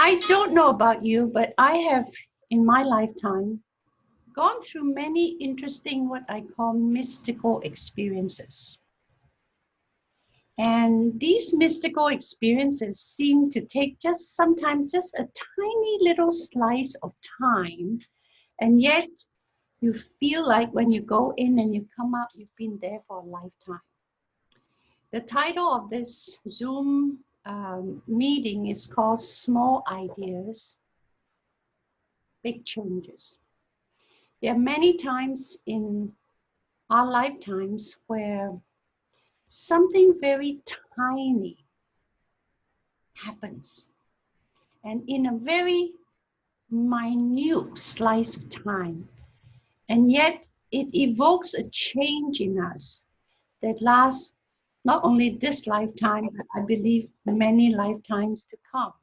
I don't know about you, but I have, in my lifetime, gone through many interesting, what I call mystical experiences. And these mystical experiences seem to take sometimes just a tiny little slice of time. And yet you feel like when you go in and you come out, you've been there for a lifetime. The title of this Zoom meeting is called Small Ideas, Big Changes. There are many times in our lifetimes where something very tiny happens. And in a very minute slice of time. And yet it evokes a change in us that lasts not only this lifetime, but I believe many lifetimes to come.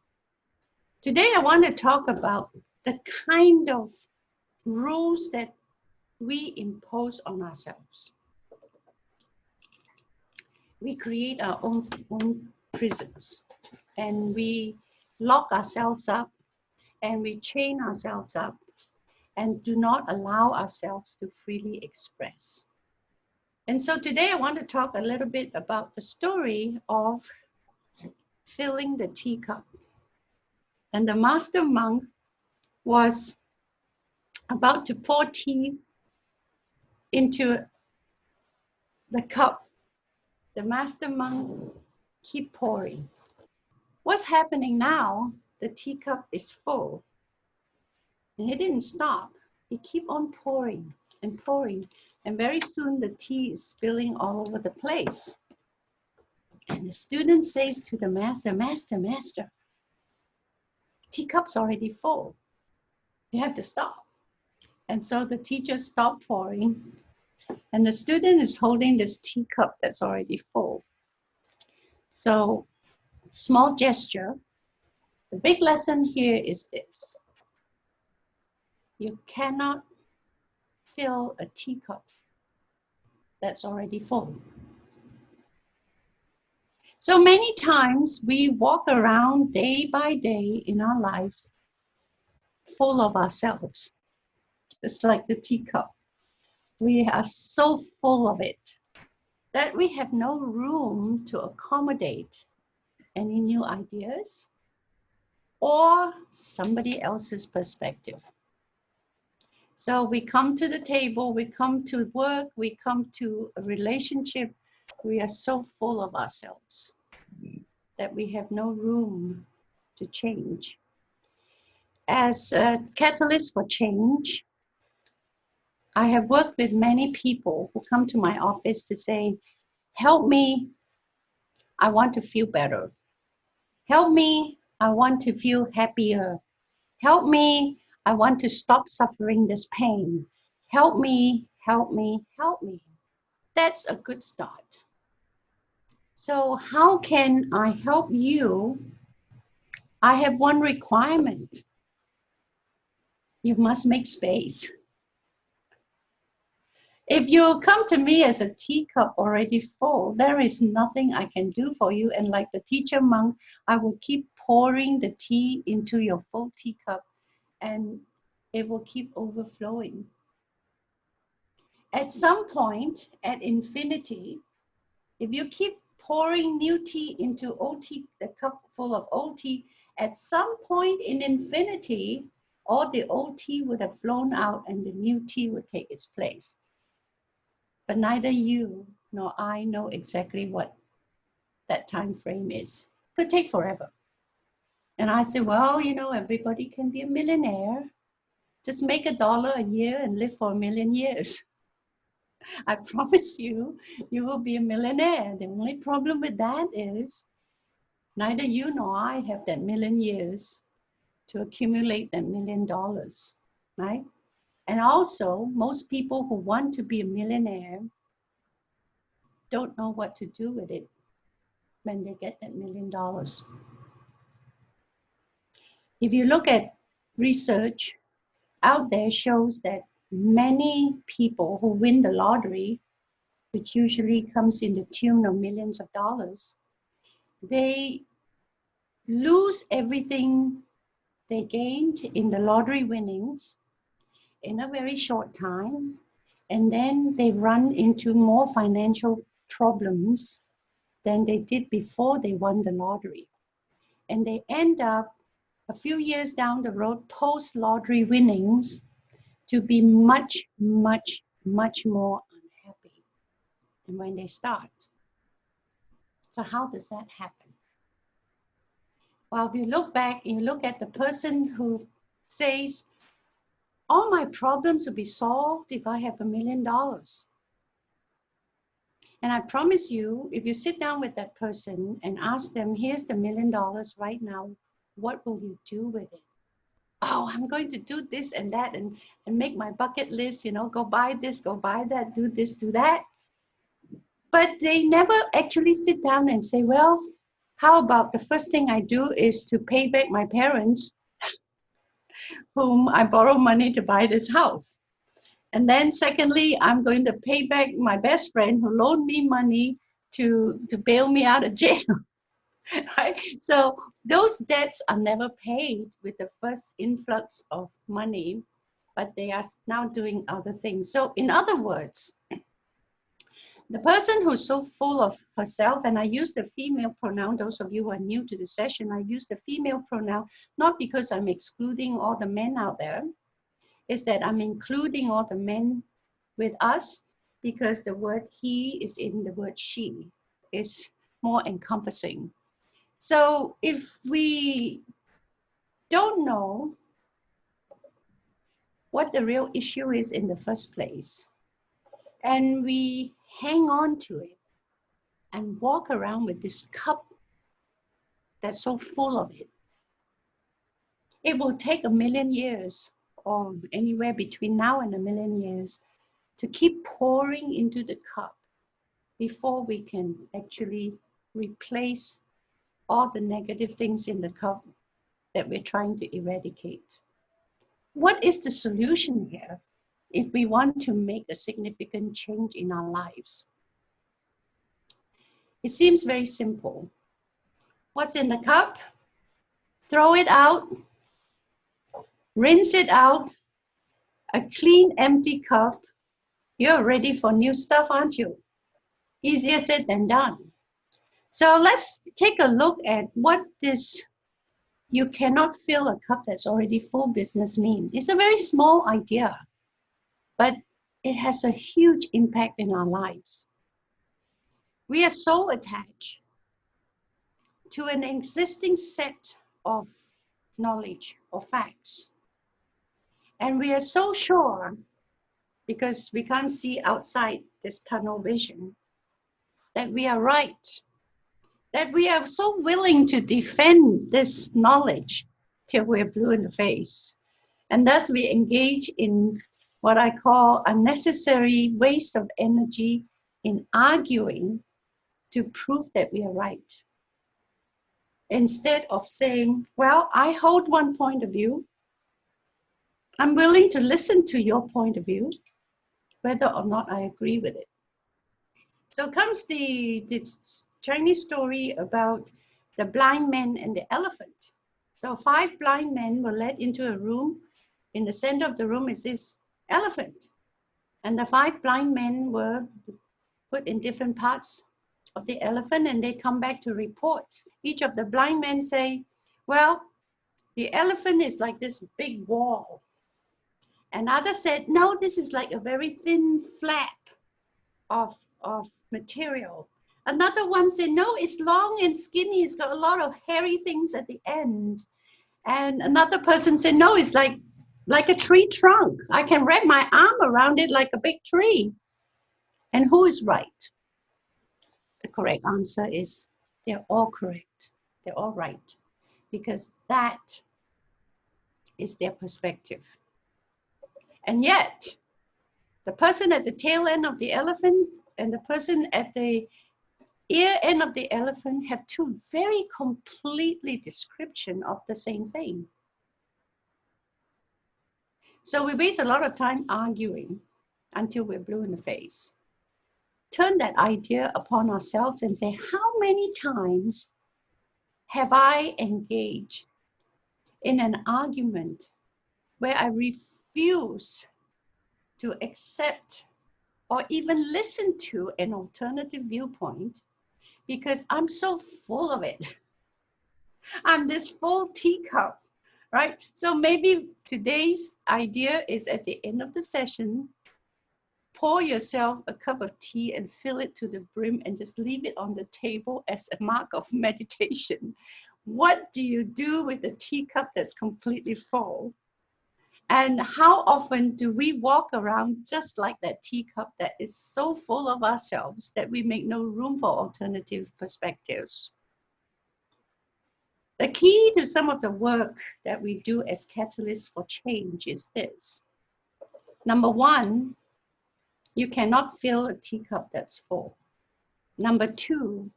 Today I want to talk about the kind of rules that we impose on ourselves. We create our own prisons, and we lock ourselves up, and we chain ourselves up, and do not allow ourselves to freely express. And so today I want to talk a little bit about the story of filling the teacup. And the master monk was about to pour tea into the cup. The master monk keep pouring. What's happening now? The teacup is full. And he didn't stop. He keep on pouring and pouring. And very soon the tea is spilling all over the place. And the student says to the master, Master, teacup's already full. You have to stop. And so the teacher stopped pouring. And the student is holding this teacup that's already full. So, small gesture. The big lesson here is this. You cannot fill a teacup that's already full. So many times we walk around day by day in our lives full of ourselves. It's like the teacup. We are so full of it that we have no room to accommodate any new ideas or somebody else's perspective. So we come to the table, we come to work, we come to a relationship. We are so full of ourselves that we have no room to change. As a catalyst for change, I have worked with many people who come to my office to say, help me, I want to feel better. Help me, I want to feel happier. Help me, I want to stop suffering this pain. Help me, help me, help me. That's a good start. So how can I help you? I have one requirement. You must make space. If you come to me as a teacup already full, there is nothing I can do for you. And like the teacher monk, I will keep pouring the tea into your full teacup and it will keep overflowing. At some point, at infinity, if you keep pouring new tea into old tea, the cup full of old tea, at some point in infinity, all the old tea would have flown out and the new tea would take its place. But neither you nor I know exactly what that time frame is. It could take forever. And I say, well, you know, everybody can be a millionaire. Just make $1 a year and live for 1,000,000 years. I promise you, you will be a millionaire. The only problem with that is neither you nor I have that 1,000,000 years to accumulate that $1 million, right? And also, most people who want to be a millionaire don't know what to do with it when they get that $1 million. If you look at research out there shows that many people who win the lottery, which usually comes in the tune of millions of dollars, they lose everything they gained in the lottery winnings in a very short time, and then they run into more financial problems than they did before they won the lottery. And they end up a few years down the road, post-lottery winnings, to be much, much, much more unhappy than when they start. So how does that happen? Well, if you look back, you look at the person who says, all my problems will be solved if I have $1 million. And I promise you, if you sit down with that person and ask them, here's the $1 million right now, what will you do with it? Oh, I'm going to do this and that and make my bucket list, go buy this, go buy that, do this, do that. But they never actually sit down and say, well, how about the first thing I do is to pay back my parents whom I borrow money to buy this house. And then secondly, I'm going to pay back my best friend who loaned me money to bail me out of jail. Right? So those debts are never paid with the first influx of money, but they are now doing other things. So in other words, the person who's so full of herself, and I use the female pronoun, those of you who are new to the session, I use the female pronoun, not because I'm excluding all the men out there, is that I'm including all the men with us because the word he is in the word she. Is more encompassing. So if we don't know what the real issue is in the first place, and we hang on to it and walk around with this cup that's so full of it, it will take 1,000,000 years or anywhere between now and 1,000,000 years to keep pouring into the cup before we can actually replace all the negative things in the cup that we're trying to eradicate. What is the solution here if we want to make a significant change in our lives? It seems very simple. What's in the cup? Throw it out, rinse it out. A clean, empty cup. You're ready for new stuff, aren't you? Easier said than done. So let's take a look at what this "you cannot fill a cup that's already full" business means. It's a very small idea, but it has a huge impact in our lives. We are so attached to an existing set of knowledge or facts. And we are so sure, because we can't see outside this tunnel vision, that we are right, that we are so willing to defend this knowledge till we're blue in the face. And thus we engage in what I call unnecessary waste of energy in arguing to prove that we are right. Instead of saying, well, I hold one point of view. I'm willing to listen to your point of view, whether or not I agree with it. So comes the Chinese story about the blind man and the elephant. So 5 blind men were led into a room. In the center of the room is this elephant. And the 5 blind men were put in different parts of the elephant, and they come back to report. Each of the blind men say, well, the elephant is like this big wall. Another said, no, this is like a very thin flap of material. Another one said, no, it's long and skinny. It's got a lot of hairy things at the end. And another person said, no, it's like a tree trunk. I can wrap my arm around it like a big tree. And who is right? The correct answer is they're all correct. They're all right. Because that is their perspective. And yet, the person at the tail end of the elephant and the person at the ear end of the elephant have 2 very completely description of the same thing. So we waste a lot of time arguing until we're blue in the face. Turn that idea upon ourselves and say, how many times have I engaged in an argument where I refuse to accept or even listen to an alternative viewpoint because I'm so full of it. I'm this full teacup, right? So maybe today's idea is at the end of the session, pour yourself a cup of tea and fill it to the brim and just leave it on the table as a mark of meditation. What do you do with a teacup that's completely full? And how often do we walk around just like that teacup that is so full of ourselves that we make no room for alternative perspectives? The key to some of the work that we do as catalysts for change is this. Number one, you cannot fill a teacup that's full. Number two,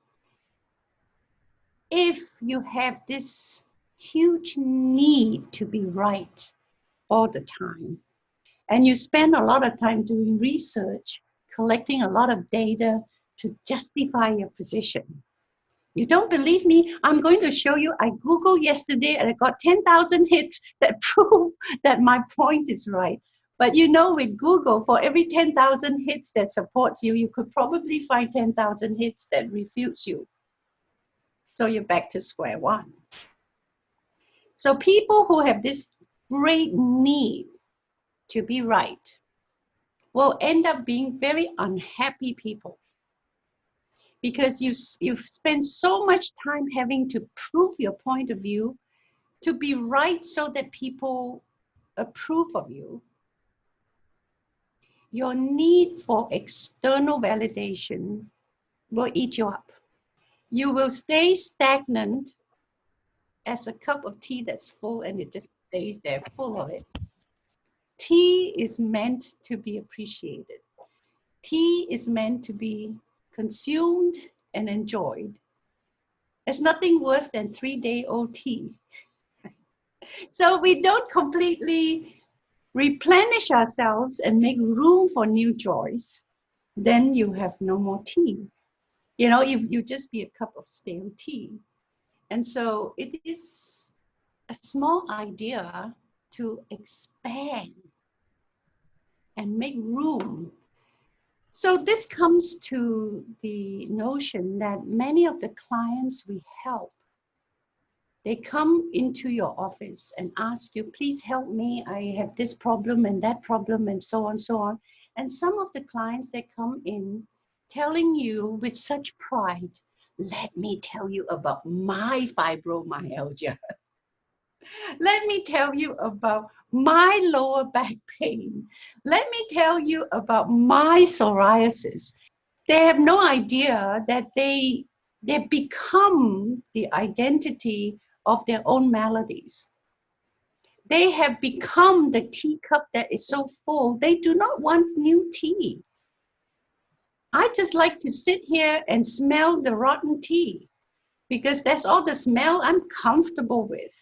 if you have this huge need to be right all the time, and you spend a lot of time doing research, collecting a lot of data to justify your position. You don't believe me? I'm going to show you. I Googled yesterday and I got 10,000 hits that prove that my point is right. But you know, with Google, for every 10,000 hits that supports you, you could probably find 10,000 hits that refutes you. So you're back to square one. So people who have this great need to be right will end up being very unhappy people because you've spent so much time having to prove your point of view to be right so that people approve of you. Your need for external validation will eat you up. You will stay stagnant as a cup of tea that's full and it just stays there full of it. Tea is meant to be appreciated. Tea is meant to be consumed and enjoyed. There's nothing worse than 3-day-old tea. So we don't completely replenish ourselves and make room for new joys, then you have no more tea. You know, you just be a cup of stale tea. And so it is a small idea to expand and make room. So this comes to the notion that many of the clients we help, they come into your office and ask you, please help me. I have this problem and that problem and so on, so on. And some of the clients, they come in telling you with such pride, let me tell you about my fibromyalgia. Let me tell you about my lower back pain. Let me tell you about my psoriasis. They have no idea that they become the identity of their own maladies. They have become the teacup that is so full, they do not want new tea. I just like to sit here and smell the rotten tea because that's all the smell I'm comfortable with.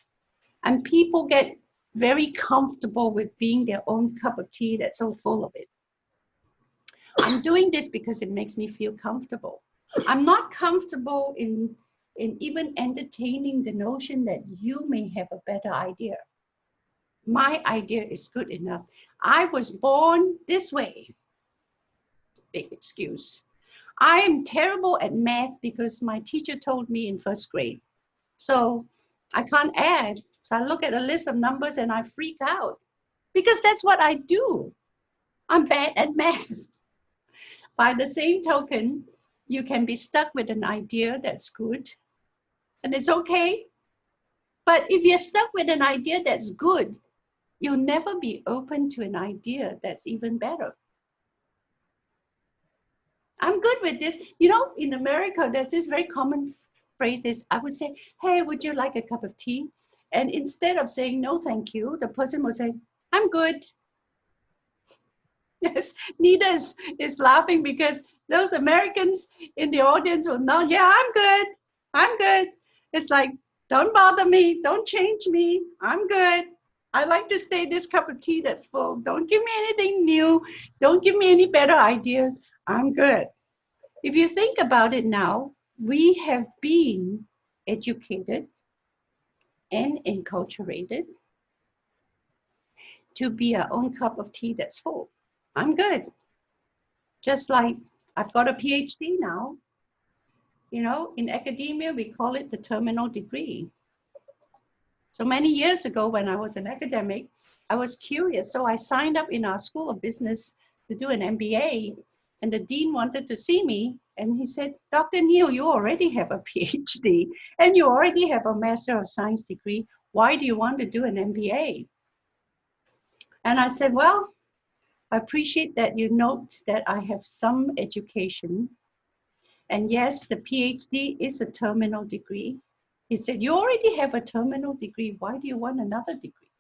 And people get very comfortable with being their own cup of tea that's so full of it. I'm doing this because it makes me feel comfortable. I'm not comfortable in even entertaining the notion that you may have a better idea. My idea is good enough. I was born this way. Big excuse. I am terrible at math because my teacher told me in first grade. So I can't add. So I look at a list of numbers and I freak out because that's what I do. I'm bad at math. By the same token, you can be stuck with an idea that's good and it's okay. But if you're stuck with an idea that's good, you'll never be open to an idea that's even better. I'm good with this. You know, in America, there's this very common phrase this, I would say, hey, would you like a cup of tea? And instead of saying, no, thank you, the person will say, I'm good. Yes, Nita is laughing because those Americans in the audience will know, yeah, I'm good. I'm good. It's like, don't bother me. Don't change me. I'm good. I like to stay this cup of tea that's full. Don't give me anything new. Don't give me any better ideas. I'm good. If you think about it now, we have been educated and enculturated to be our own cup of tea that's full. I'm good. Just like I've got a PhD now. You know, in academia, we call it the terminal degree. So many years ago when I was an academic, I was curious. So I signed up in our School of Business to do an MBA, and the dean wanted to see me. And he said, Dr. Neil, you already have a PhD and you already have a Master of Science degree. Why do you want to do an MBA? And I said, well, I appreciate that you note that I have some education. And yes, the PhD is a terminal degree. He said, you already have a terminal degree. Why do you want another degree?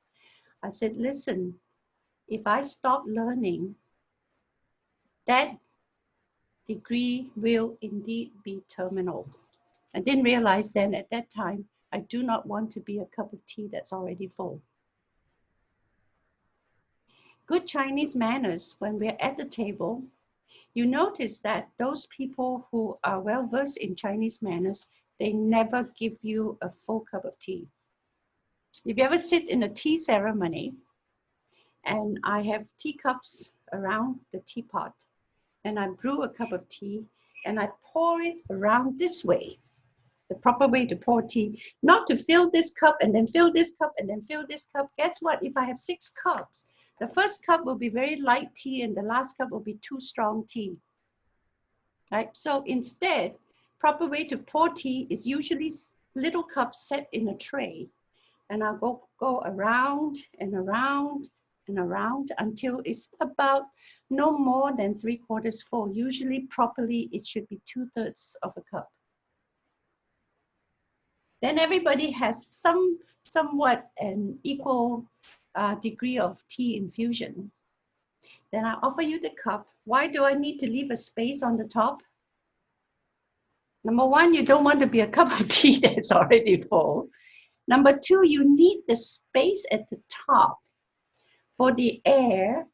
I said, listen, if I stop learning, that degree will indeed be terminal. I didn't realize then at that time, I do not want to be a cup of tea that's already full. Good Chinese manners, when we're at the table, you notice that those people who are well versed in Chinese manners, they never give you a full cup of tea. If you ever sit in a tea ceremony, and I have teacups around the teapot, and I brew a cup of tea, and I pour it around this way, the proper way to pour tea, not to fill this cup and then fill this cup and then fill this cup. Guess what? If I have 6 cups, the first cup will be very light tea and the last cup will be too strong tea. Right? So instead, proper way to pour tea is usually little cups set in a tray. And I'll go around and around and around until it's about no more than 3/4 full. Usually, properly, it should be 2/3 of a cup. Then everybody has somewhat an equal degree of tea infusion. Then I offer you the cup. Why do I need to leave a space on the top? Number one, you don't want to be a cup of tea that's already full. Number two, you need the space at the top for the air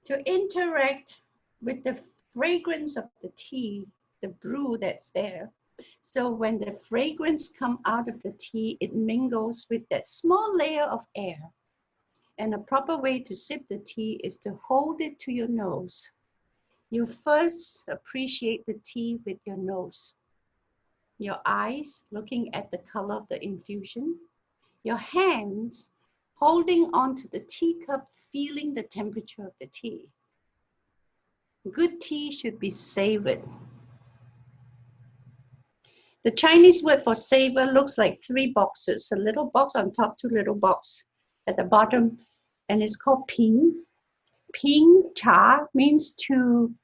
to interact with the fragrance of the tea, the brew that's there. So when the fragrance comes out of the tea, it mingles with that small layer of air. And a proper way to sip the tea is to hold it to your nose. You first appreciate the tea with your nose. Your eyes looking at the color of the infusion. Your hands holding onto the teacup, feeling the temperature of the tea. Good tea should be savored. The Chinese word for savor looks like 3 boxes, a little box on top, 2 little boxes at the bottom, and it's called ping. Ping cha means to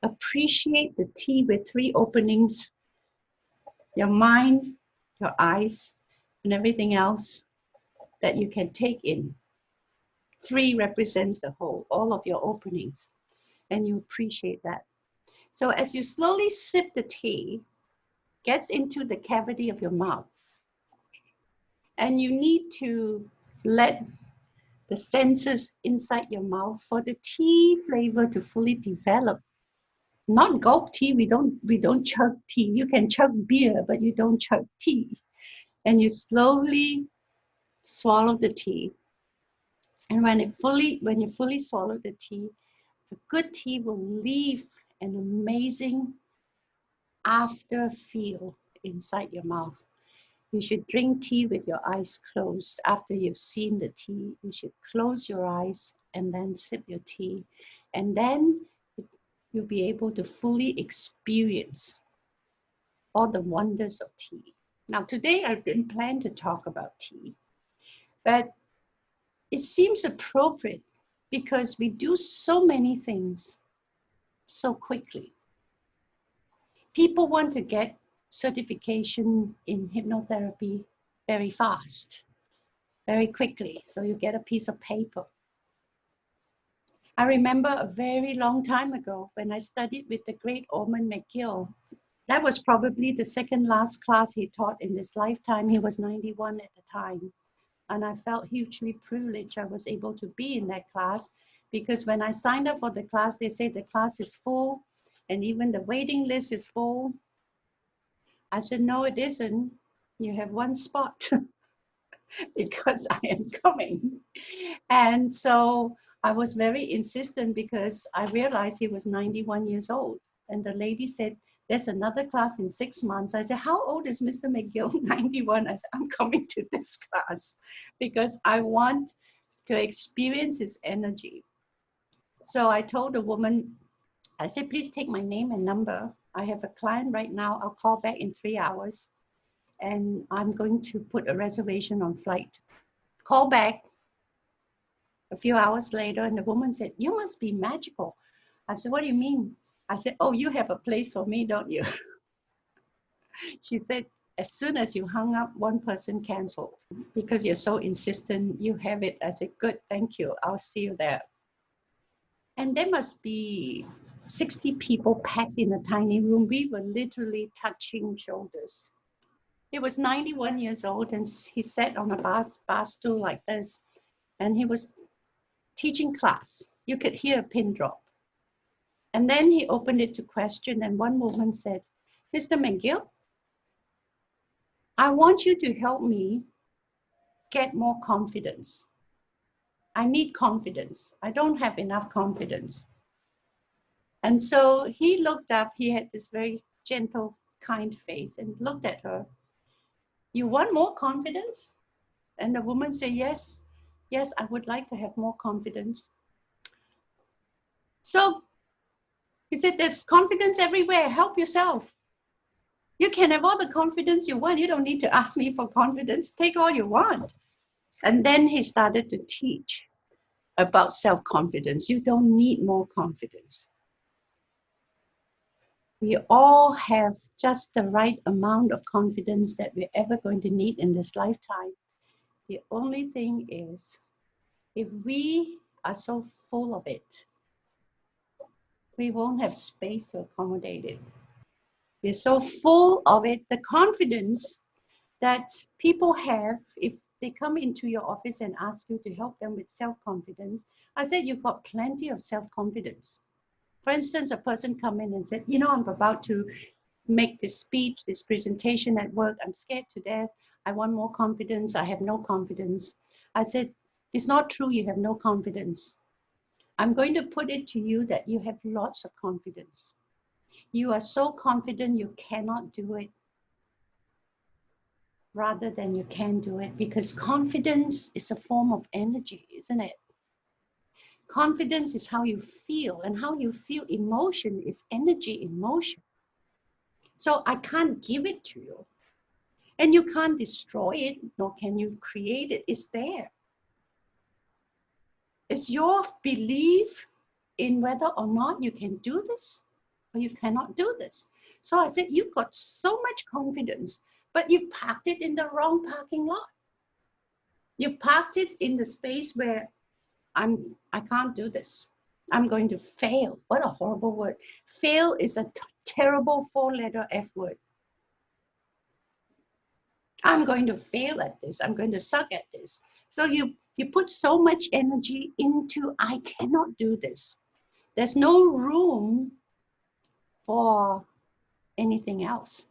appreciate the tea with 3 openings, your mind, your eyes, and everything else that you can take in. 3 represents the whole, all of your openings, and you appreciate that. So as you slowly sip the tea, gets into the cavity of your mouth, and you need to let the senses inside your mouth for the tea flavor to fully develop. Not gulp tea, we don't chug tea. You can chug beer, but you don't chug tea. And you slowly swallow the tea. And when you fully swallow the tea, the good tea will leave an amazing after feel inside your mouth. You should drink tea with your eyes closed. After you've seen the tea, you should close your eyes and then sip your tea. And then you'll be able to fully experience all the wonders of tea. Now, today I didn't plan to talk about tea, but it seems appropriate because we do so many things so quickly. People want to get certification in hypnotherapy very fast, very quickly. So you get a piece of paper. I remember a very long time ago when I studied with the great Ormond McGill. That was probably the second last class he taught in his lifetime. He was 91 at the time. And I felt hugely privileged I was able to be in that class, because when I signed up for the class, they said the class is full and even the waiting list is full. I said, no, it isn't. You have 1 spot. because I am coming. And so I was very insistent because I realized he was 91 years old. And the lady said, there's another class in 6 months. I said, how old is Mr. McGill? 91. I said, I'm coming to this class because I want to experience his energy. So I told the woman, I said, please take my name and number. I have a client right now. I'll call back in 3 hours. And I'm going to put a reservation on flight. Call back a few hours later, and the woman said, you must be magical. I said, what do you mean? I said, oh, you have a place for me, don't you? She said, as soon as you hung up, one person canceled. Because you're so insistent, you have it. I said, good, thank you. I'll see you there. And there must be 60 people packed in a tiny room. We were literally touching shoulders. He was 91 years old, and he sat on a bar stool like this, and he was teaching class. You could hear a pin drop. And then he opened it to question, and one woman said, Mr. McGill, I want you to help me get more confidence. I need confidence. I don't have enough confidence. And so he looked up, he had this very gentle, kind face, and looked at her. You want more confidence? And the woman said, yes, yes, I would like to have more confidence. So he said, there's confidence everywhere. Help yourself. You can have all the confidence you want. You don't need to ask me for confidence. Take all you want. And then he started to teach about self-confidence. You don't need more confidence. We all have just the right amount of confidence that we're ever going to need in this lifetime. The only thing is, if we are so full of it, we won't have space to accommodate it. We're so full of it, the confidence that people have, if they come into your office and ask you to help them with self-confidence, I said, you've got plenty of self-confidence. For instance, a person come in and said, you know, I'm about to make this speech, this presentation at work. I'm scared to death. I want more confidence. I have no confidence. I said, it's not true you have no confidence. I'm going to put it to you that you have lots of confidence. You are so confident you cannot do it rather than you can do it, because confidence is a form of energy, isn't it? Confidence is how you feel, and how you feel emotion is energy in motion. So I can't give it to you, and you can't destroy it, nor can you create it. It's there. It's your belief in whether or not you can do this or you cannot do this. So I said, you've got so much confidence, but you've parked it in the wrong parking lot. You parked it in the space where I can't do this. I'm going to fail. What a horrible word. Fail is a terrible 4-letter F word. I'm going to fail at this. I'm going to suck at this. So you put so much energy into, I cannot do this. There's no room for anything else.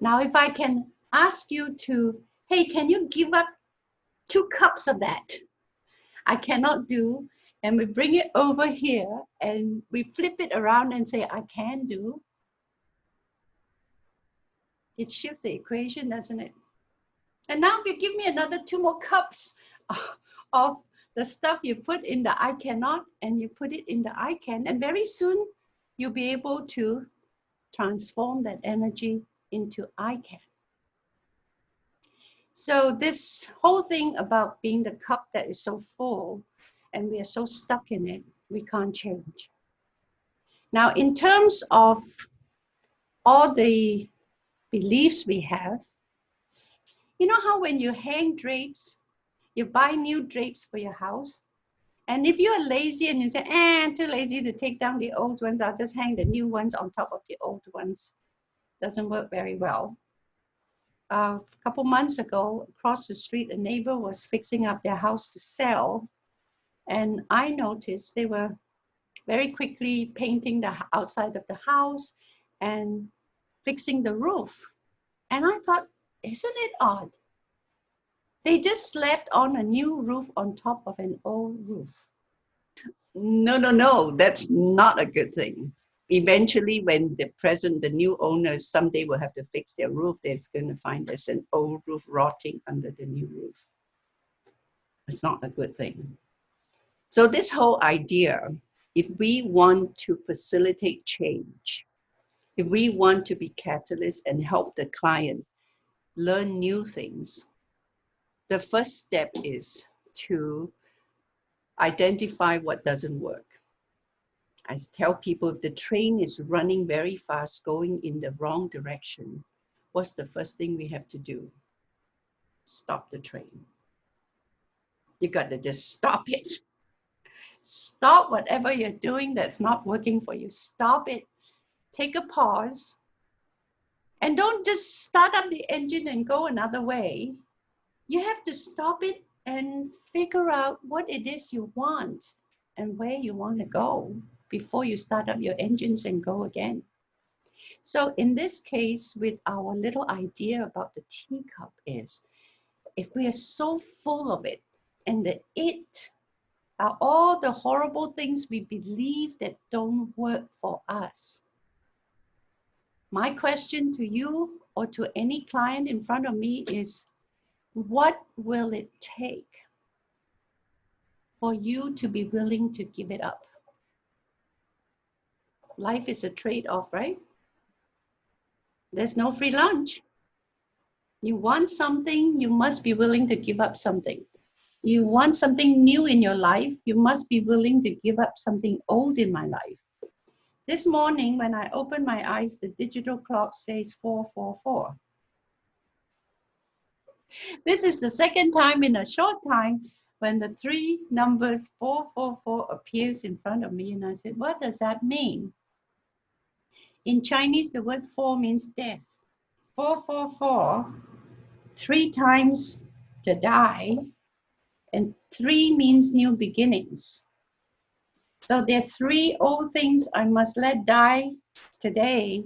Now, if I can ask you to, hey, can you give up 2 cups of that? I cannot do, and we bring it over here and we flip it around and say, I can do. It shifts the equation, doesn't it? And now if you give me another 2 more cups of the stuff you put in the I cannot, and you put it in the I can, and very soon you'll be able to transform that energy into I can. So this whole thing about being the cup that is so full and we are so stuck in it, we can't change. Now, in terms of all the beliefs we have, you know how when you hang drapes, you buy new drapes for your house, and if you are lazy and you say, I'm too lazy to take down the old ones, I'll just hang the new ones on top of the old ones. Doesn't work very well. A couple months ago, across the street, a neighbor was fixing up their house to sell. And I noticed they were very quickly painting the outside of the house and fixing the roof. And I thought, isn't it odd They just slapped on a new roof on top of an old roof. No, no, no, that's not a good thing. Eventually, when the new owners someday will have to fix their roof, they're going to find there's an old roof rotting under the new roof. It's not a good thing. So this whole idea, if we want to facilitate change, if we want to be catalysts and help the client learn new things, the first step is to identify what doesn't work. I tell people if the train is running very fast, going in the wrong direction, what's the first thing we have to do? Stop the train. You got to just stop it. Stop whatever you're doing that's not working for you. Stop it. Take a pause. And don't just start up the engine and go another way. You have to stop it and figure out what it is you want and where you want to go before you start up your engines and go again. So in this case, with our little idea about the teacup is, if we are so full of it, and the it are all the horrible things we believe that don't work for us. My question to you or to any client in front of me is, what will it take for you to be willing to give it up? Life is a trade-off, right? There's no free lunch. You want something, you must be willing to give up something. You want something new in your life, you must be willing to give up something old in my life. This morning, when I opened my eyes, the digital clock says 444. This is the second time in a short time when the three numbers 444 appears in front of me, and I said, what does that mean? In Chinese, the word 4 means death. 444, 3 times to die, and 3 means new beginnings. So there are 3 old things I must let die today.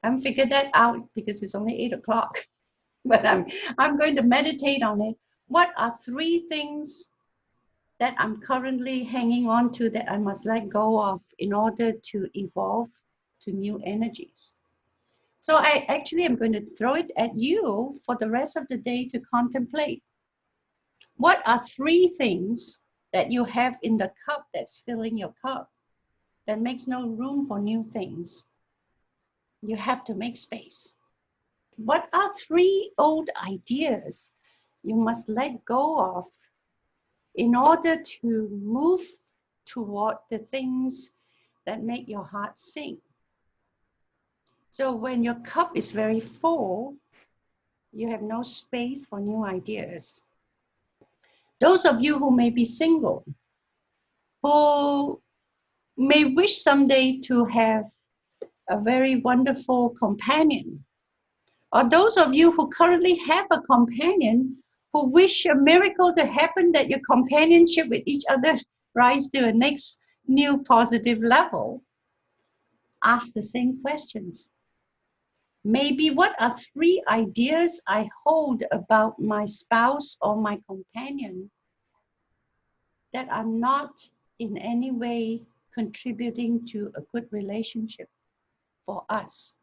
I haven't figured that out because it's only 8 o'clock, but I'm going to meditate on it. What are 3 things that I'm currently hanging on to that I must let go of in order to evolve to new energies? So I actually am going to throw it at you for the rest of the day to contemplate. What are 3 things that you have in the cup that's filling your cup that makes no room for new things? You have to make space. What are 3 old ideas you must let go of in order to move toward the things that make your heart sing? So when your cup is very full, you have no space for new ideas. Those of you who may be single, who may wish someday to have a very wonderful companion, or those of you who currently have a companion who wish a miracle to happen, that your companionship with each other rise to a next new positive level, ask the same questions. Maybe, what are 3 ideas I hold about my spouse or my companion that are not in any way contributing to a good relationship for us?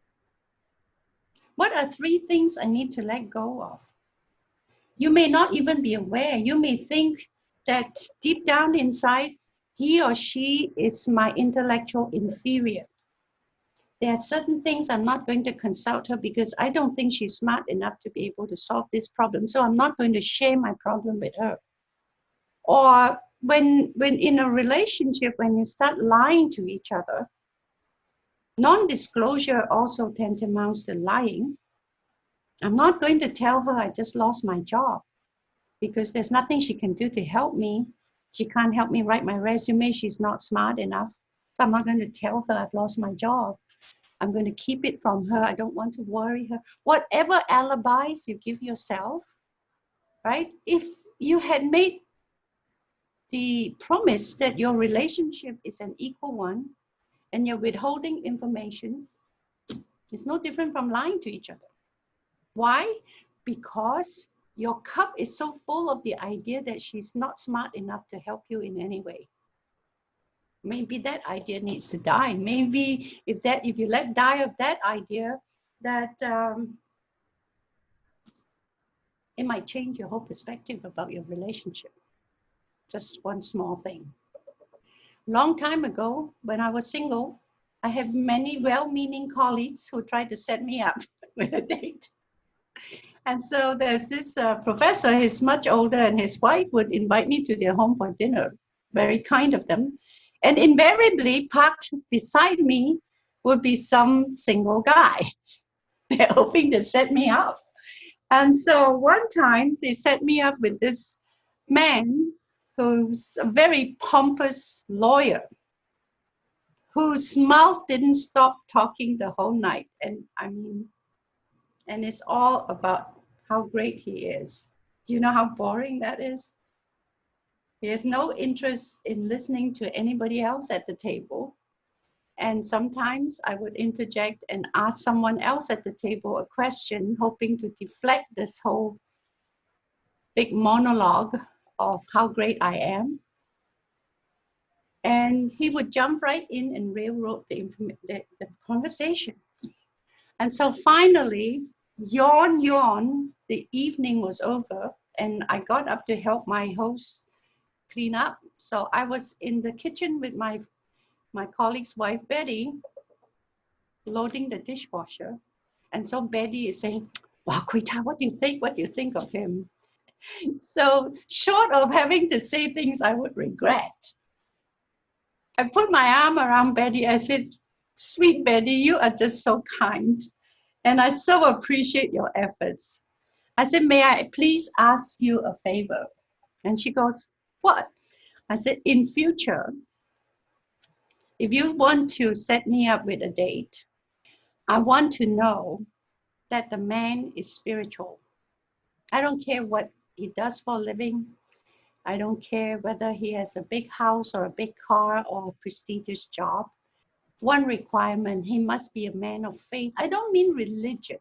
What are 3 things I need to let go of? You may not even be aware. You may think that deep down inside, he or she is my intellectual inferior. There are certain things I'm not going to consult her because I don't think she's smart enough to be able to solve this problem. So I'm not going to share my problem with her. Or when in a relationship, when you start lying to each other, non-disclosure also tantamounts to lying. I'm not going to tell her I just lost my job because there's nothing she can do to help me. She can't help me write my resume. She's not smart enough. So I'm not going to tell her I've lost my job. I'm going to keep it from her. I don't want to worry her. Whatever alibis you give yourself, right? If you had made the promise that your relationship is an equal one and you're withholding information, it's no different from lying to each other. Why? Because your cup is so full of the idea that she's not smart enough to help you in any way. Maybe that idea needs to die. Maybe if you let die of that idea, that it might change your whole perspective about your relationship. Just one small thing. Long time ago, when I was single, I have many well-meaning colleagues who tried to set me up with a date. And so there's this professor, he's much older, and his wife would invite me to their home for dinner. Very kind of them. And invariably, parked beside me would be some single guy. They're hoping to set me up. And so one time, they set me up with this man who's a very pompous lawyer, whose mouth didn't stop talking the whole night. And and it's all about how great he is. Do you know how boring that is? He has no interest in listening to anybody else at the table. And sometimes I would interject and ask someone else at the table a question, hoping to deflect this whole big monologue of how great I am. And he would jump right in and railroad the conversation. And so finally, yawn, the evening was over, and I got up to help my host clean up. So I was in the kitchen with my colleague's wife, Betty, loading the dishwasher. And so Betty is saying, wow, Quita, what do you think? What do you think of him? So short of having to say things I would regret, I put my arm around Betty. I said, sweet Betty, you are just so kind. And I so appreciate your efforts. I said, may I please ask you a favor? And she goes, what? I said, in future, if you want to set me up with a date, I want to know that the man is spiritual. I don't care what he does for a living. I don't care whether he has a big house or a big car or a prestigious job. One requirement, he must be a man of faith. I don't mean religion.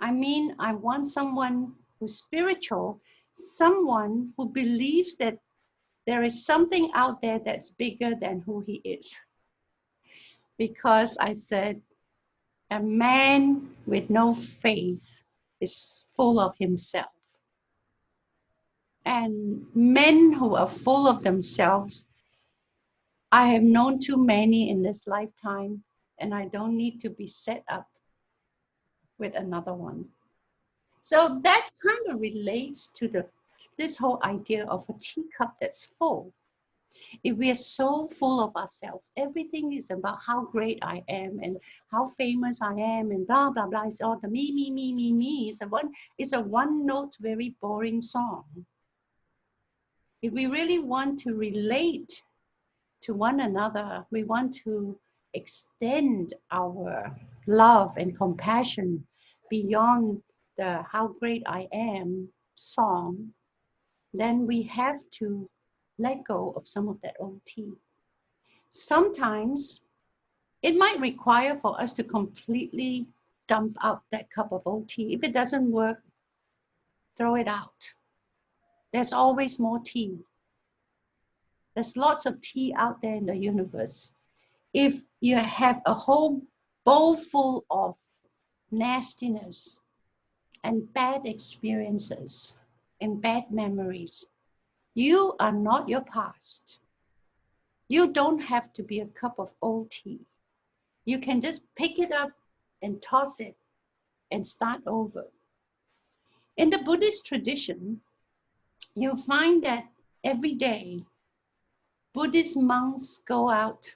I mean, I want someone who's spiritual, someone who believes that there is something out there that's bigger than who he is. Because I said, a man with no faith is full of himself. And men who are full of themselves, I have known too many in this lifetime, and I don't need to be set up with another one. So that kind of relates to this whole idea of a teacup that's full. If we are so full of ourselves, everything is about how great I am and how famous I am and blah, blah, blah. It's all the me, me, me, me, me. It's a one-note, very boring song. If we really want to relate to one another, we want to extend our love and compassion beyond the how great I am song, then we have to let go of some of that OT. Sometimes it might require for us to completely dump out that cup of OT. If it doesn't work, throw it out. There's always more tea. There's lots of tea out there in the universe. If you have a whole bowl full of nastiness and bad experiences and bad memories, you are not your past. You don't have to be a cup of old tea. You can just pick it up and toss it and start over. In the Buddhist tradition, you'll find that every day, Buddhist monks go out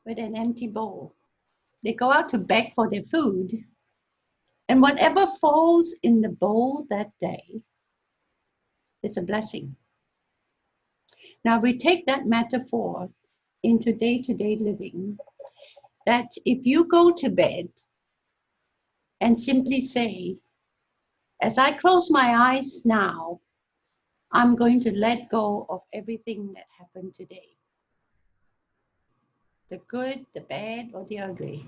with an empty bowl. They go out to beg for their food, and whatever falls in the bowl that day is a blessing. Now, we take that metaphor into day-to-day living, that if you go to bed and simply say, as I close my eyes now, I'm going to let go of everything that happened today. The good, the bad, or the ugly.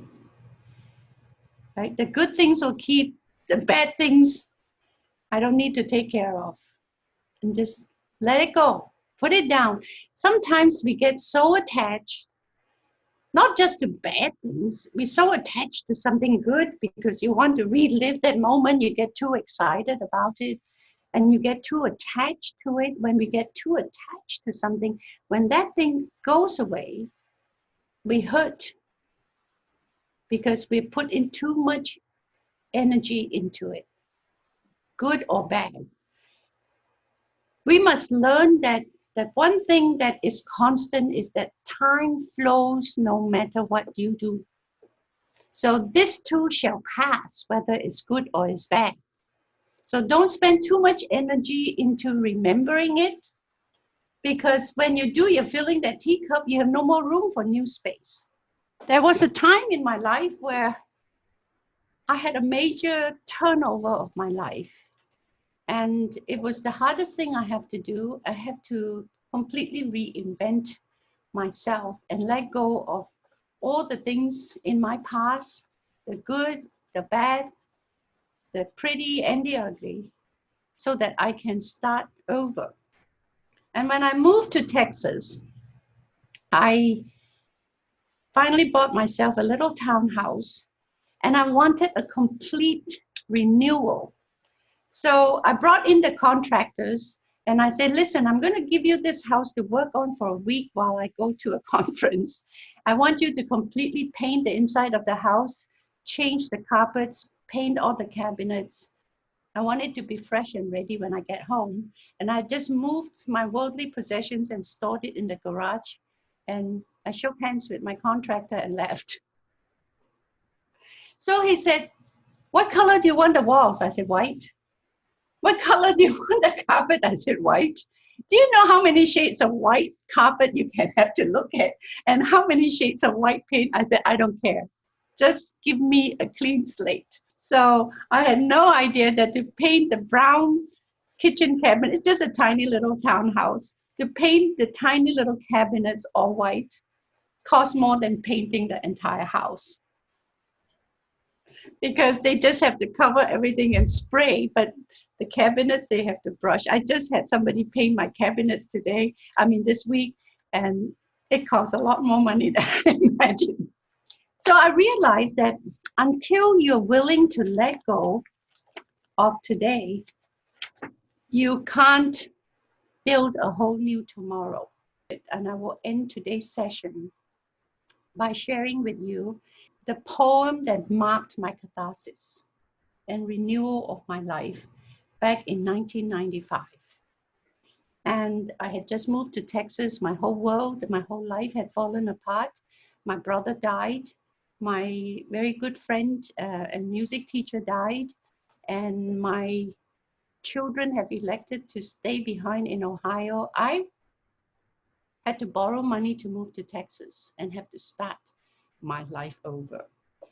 Right? The good things will keep, the bad things I don't need to take care of. And just let it go. Put it down. Sometimes we get so attached, not just to bad things. We're so attached to something good because you want to relive that moment. You get too excited about it and you get too attached to it. When we get too attached to something, when that thing goes away, we hurt because we put in too much energy into it, good or bad. We must learn that one thing that is constant is that time flows no matter what you do. So this too shall pass, whether it's good or it's bad. So don't spend too much energy into remembering it, because when you do, you're filling that teacup, you have no more room for new space. There was a time in my life where I had a major turnover of my life. And it was the hardest thing I have to do. I have to completely reinvent myself and let go of all the things in my past, the good, the bad, the pretty and the ugly, so that I can start over. And when I moved to Texas, I finally bought myself a little townhouse and I wanted a complete renewal. So I brought in the contractors and I said, listen, I'm going to give you this house to work on for a week while I go to a conference. I want you to completely paint the inside of the house, change the carpets, paint all the cabinets. I want it to be fresh and ready when I get home. And I just moved my worldly possessions and stored it in the garage. And I shook hands with my contractor and left. So he said, what color do you want the walls? I said, white. What color do you want the carpet? I said, white. Do you know how many shades of white carpet you can have to look at? And how many shades of white paint? I said, I don't care. Just give me a clean slate. So I had no idea that to paint the brown kitchen cabinet, it's just a tiny little townhouse, to paint the tiny little cabinets all white costs more than painting the entire house. Because they just have to cover everything and spray, but the cabinets, they have to brush. I just had somebody paint my cabinets this week, and it costs a lot more money than I can imagine. So I realized that until you're willing to let go of today, you can't build a whole new tomorrow. And I will end today's session by sharing with you the poem that marked my catharsis and renewal of my life back in 1995. And I had just moved to Texas. My whole world, my whole life had fallen apart. My brother died. My very good friend and music teacher died. And my children have elected to stay behind in Ohio. I had to borrow money to move to Texas and have to start my life over.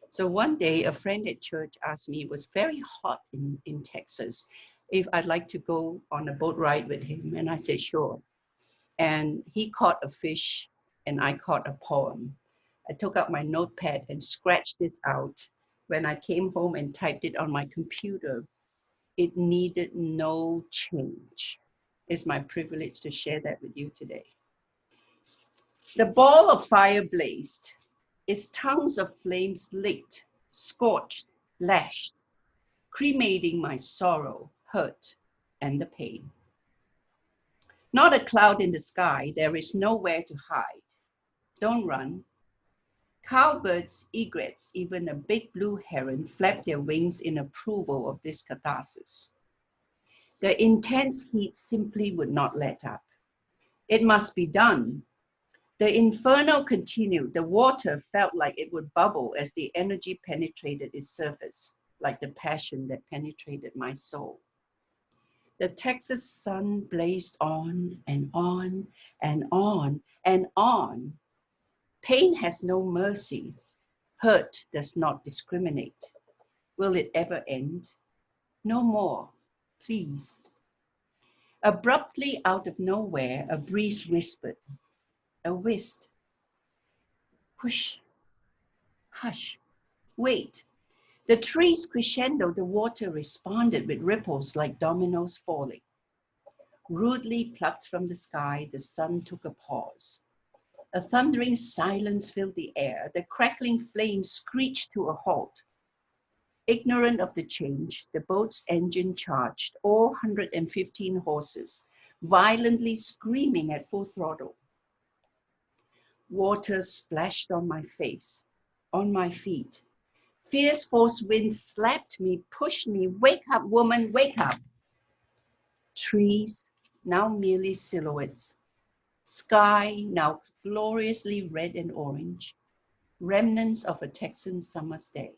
So one day, a friend at church asked me, it was very hot in Texas, if I'd like to go on a boat ride with him. And I said, sure. And he caught a fish and I caught a poem. I took out my notepad and scratched this out. When I came home and typed it on my computer, it needed no change. It's my privilege to share that with you today. The ball of fire blazed. Its tongues of flames licked, scorched, lashed, cremating my sorrow, hurt, and the pain. Not a cloud in the sky, there is nowhere to hide. Don't run. Cowbirds, egrets, even a big blue heron flap their wings in approval of this catharsis. The intense heat simply would not let up. It must be done. The inferno continued. The water felt like it would bubble as the energy penetrated its surface, like the passion that penetrated my soul. The Texas sun blazed on and on and on and on. Pain has no mercy. Hurt does not discriminate. Will it ever end? No more, please. Abruptly out of nowhere, a breeze whispered, a whisk. Hush, hush, wait. The trees crescendo, the water responded with ripples like dominoes falling. Rudely plucked from the sky, the sun took a pause. A thundering silence filled the air. The crackling flames screeched to a halt. Ignorant of the change, the boat's engine charged, all 115 horses, violently screaming at full throttle. Water splashed on my face, on my feet. Fierce force winds slapped me, pushed me. Wake up, woman, wake up. Trees, now merely silhouettes. Sky, now gloriously red and orange. Remnants of a Texan summer's day.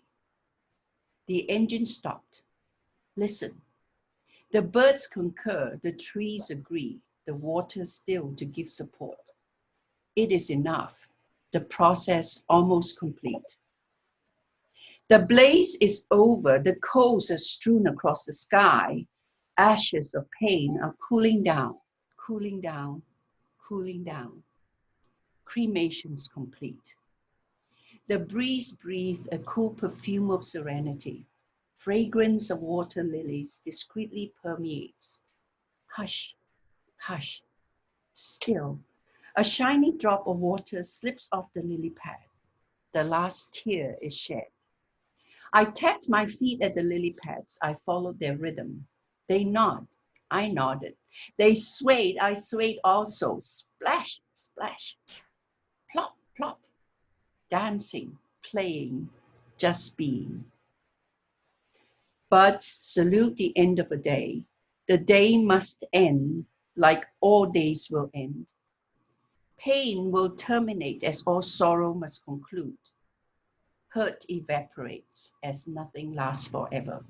The engine stopped. Listen. The birds concur, the trees agree, the water still to give support. It is enough. The process almost complete. The blaze is over, the coals are strewn across the sky. Ashes of pain are cooling down, cooling down, cooling down. Cremation's complete. The breeze breathes a cool perfume of serenity. Fragrance of water lilies discreetly permeates. Hush, hush, still. A shiny drop of water slips off the lily pad. The last tear is shed. I tapped my feet at the lily pads. I followed their rhythm. They nod. I nodded. They swayed. I swayed also. Splash, splash. Plop, plop. Dancing, playing, just being. Birds salute the end of a day. The day must end like all days will end. Pain will terminate as all sorrow must conclude. Hurt evaporates as nothing lasts forever.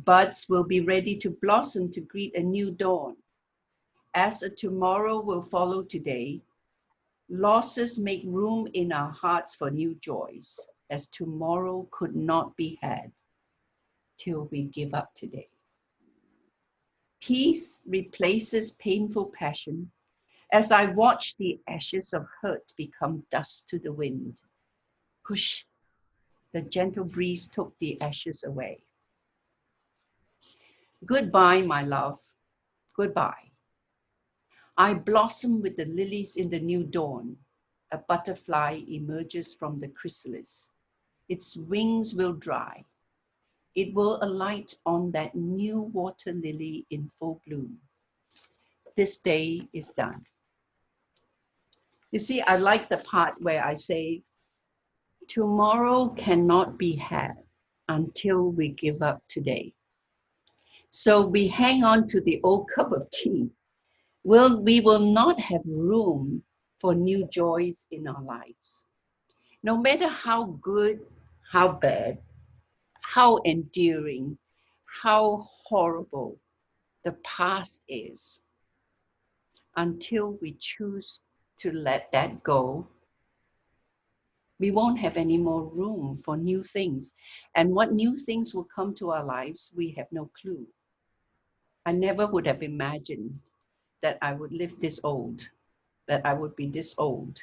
Buds will be ready to blossom to greet a new dawn. As a tomorrow will follow today, losses make room in our hearts for new joys, as tomorrow could not be had till we give up today. Peace replaces painful passion as I watch the ashes of hurt become dust to the wind. Whoosh, the gentle breeze took the ashes away. Goodbye, my love, goodbye. I blossom with the lilies in the new dawn. A butterfly emerges from the chrysalis. Its wings will dry. It will alight on that new water lily in full bloom. This day is done. You see, I like the part where I say, tomorrow cannot be had until we give up today. So we hang on to the old cup of tea. We will not have room for new joys in our lives. No matter how good, how bad, how endearing, how horrible the past is, until we choose to let that go, we won't have any more room for new things. And what new things will come to our lives, we have no clue. I never would have imagined that I would live this old, that I would be this old.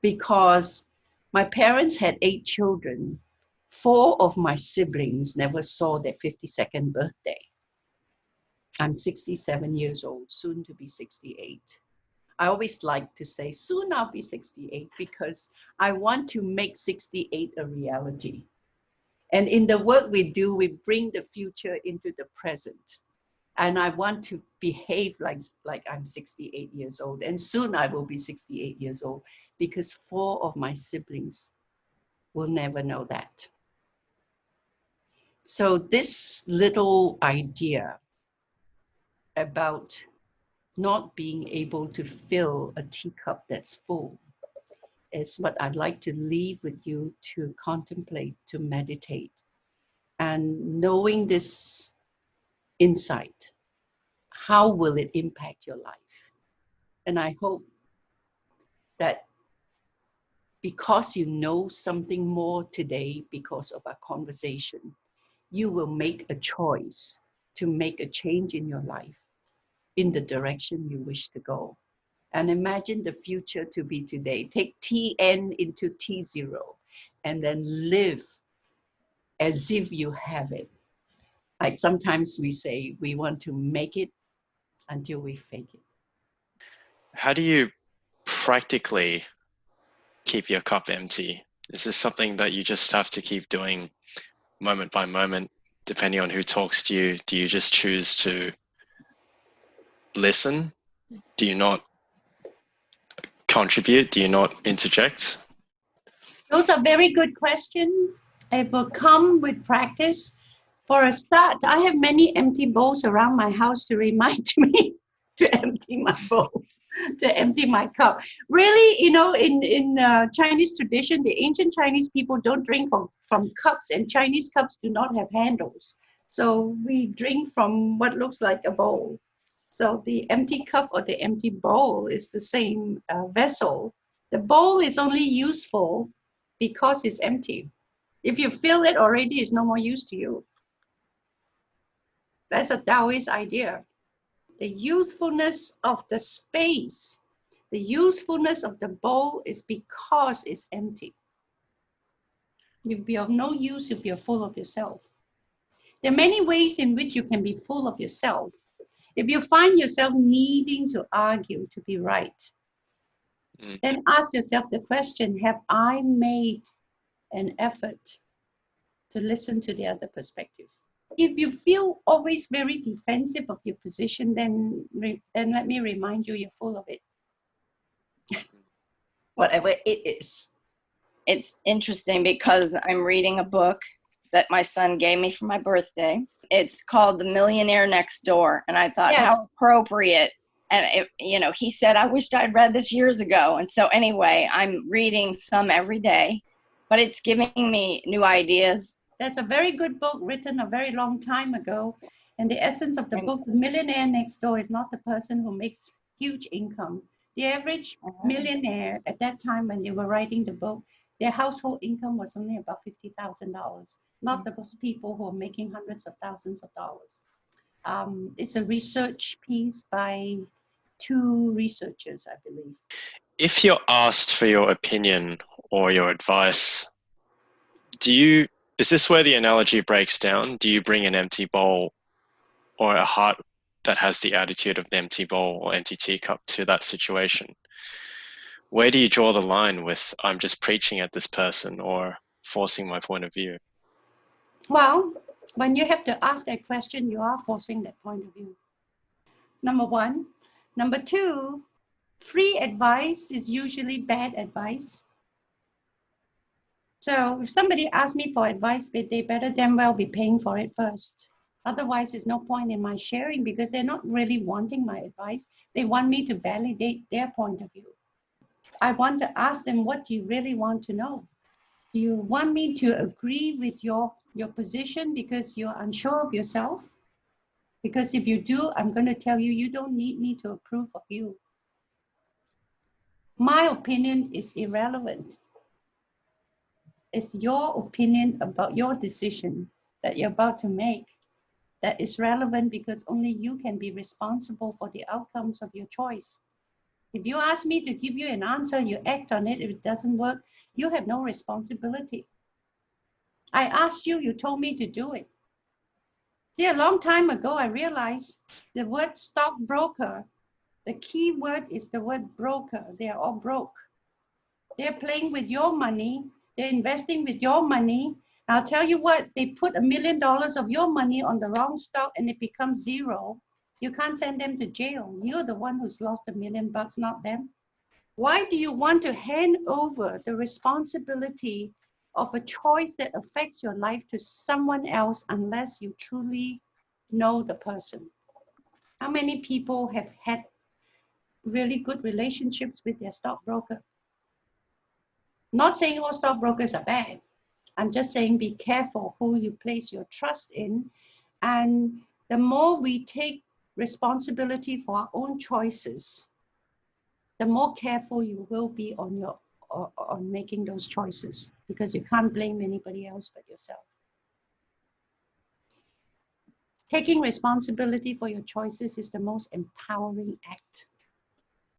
Because my parents had 8 children. 4 of my siblings never saw their 52nd birthday. I'm 67 years old, soon to be 68. I always like to say, soon I'll be 68, because I want to make 68 a reality. And in the work we do, we bring the future into the present. And I want to behave like I'm 68 years old. And soon I will be 68 years old, because 4 of my siblings will never know that. So this little idea about not being able to fill a teacup that's full is what I'd like to leave with you to contemplate, to meditate. And knowing this insight, how will it impact your life? And I hope that because you know something more today because of our conversation, you will make a choice to make a change in your life in the direction you wish to go. And imagine the future to be today. Take TN into T0 and then live as if you have it. Like sometimes we say we want to make it until we fake it. How do you practically keep your cup empty? Is this something that you just have to keep doing moment by moment, depending on who talks to you? Do you just choose to listen? Do you not contribute? Do you not interject? Those are very good questions. It will come with practice. For a start, I have many empty bowls around my house to remind me to empty my bowl, to empty my cup. Really, you know, in Chinese tradition, the ancient Chinese people don't drink from cups, and Chinese cups do not have handles. So we drink from what looks like a bowl. So the empty cup or the empty bowl is the same vessel. The bowl is only useful because it's empty. If you fill it already, it's no more use to you. That's a Taoist idea. The usefulness of the space, the usefulness of the bowl is because it's empty. You'll be of no use if you're full of yourself. There are many ways in which you can be full of yourself. If you find yourself needing to argue to be right, then ask yourself the question, have I made an effort to listen to the other perspective? If you feel always very defensive of your position, then let me remind you, you're full of it. Whatever it is. It's interesting because I'm reading a book that my son gave me for my birthday. It's called The Millionaire Next Door. And I thought, Yes. how appropriate. And, he said, I wished I'd read this years ago. And so anyway, I'm reading some every day, but it's giving me new ideas. That's a very good book written a very long time ago. And the essence of the book, The Millionaire Next Door, is not the person who makes huge income. The average millionaire at that time when they were writing the book, their household income was only about $50,000, not those people who are making hundreds of thousands of dollars. It's a research piece by 2 researchers, I believe. If you're asked for your opinion or your advice, is this where the analogy breaks down? Do you bring an empty bowl or a heart that has the attitude of the empty bowl or empty teacup to that situation? Where do you draw the line with, I'm just preaching at this person or forcing my point of view? Well, when you have to ask that question, you are forcing that point of view. Number 1. Number 2, free advice is usually bad advice. So if somebody asks me for advice, they better damn well be paying for it first. Otherwise, there's no point in my sharing because they're not really wanting my advice. They want me to validate their point of view. I want to ask them, what do you really want to know? Do you want me to agree with your position because you're unsure of yourself? Because if you do, I'm going to tell you, you don't need me to approve of you. My opinion is irrelevant. It's your opinion about your decision that you're about to make that is relevant because only you can be responsible for the outcomes of your choice. If you ask me to give you an answer, you act on it. If it doesn't work, you have no responsibility. I asked you, you told me to do it. See, a long time ago, I realized the word stockbroker, the key word is the word broker. They are all broke. They're playing with your money. They're investing with your money. I'll tell you what, they put $1 million of your money on the wrong stock and it becomes zero. You can't send them to jail. You're the one who's lost $1 million, not them. Why do you want to hand over the responsibility of a choice that affects your life to someone else unless you truly know the person? How many people have had really good relationships with their stockbroker? Not saying all stockbrokers are bad. I'm just saying be careful who you place your trust in. And the more we take responsibility for our own choices, the more careful you will be on making those choices, because you can't blame anybody else but yourself. Taking responsibility for your choices is the most empowering act.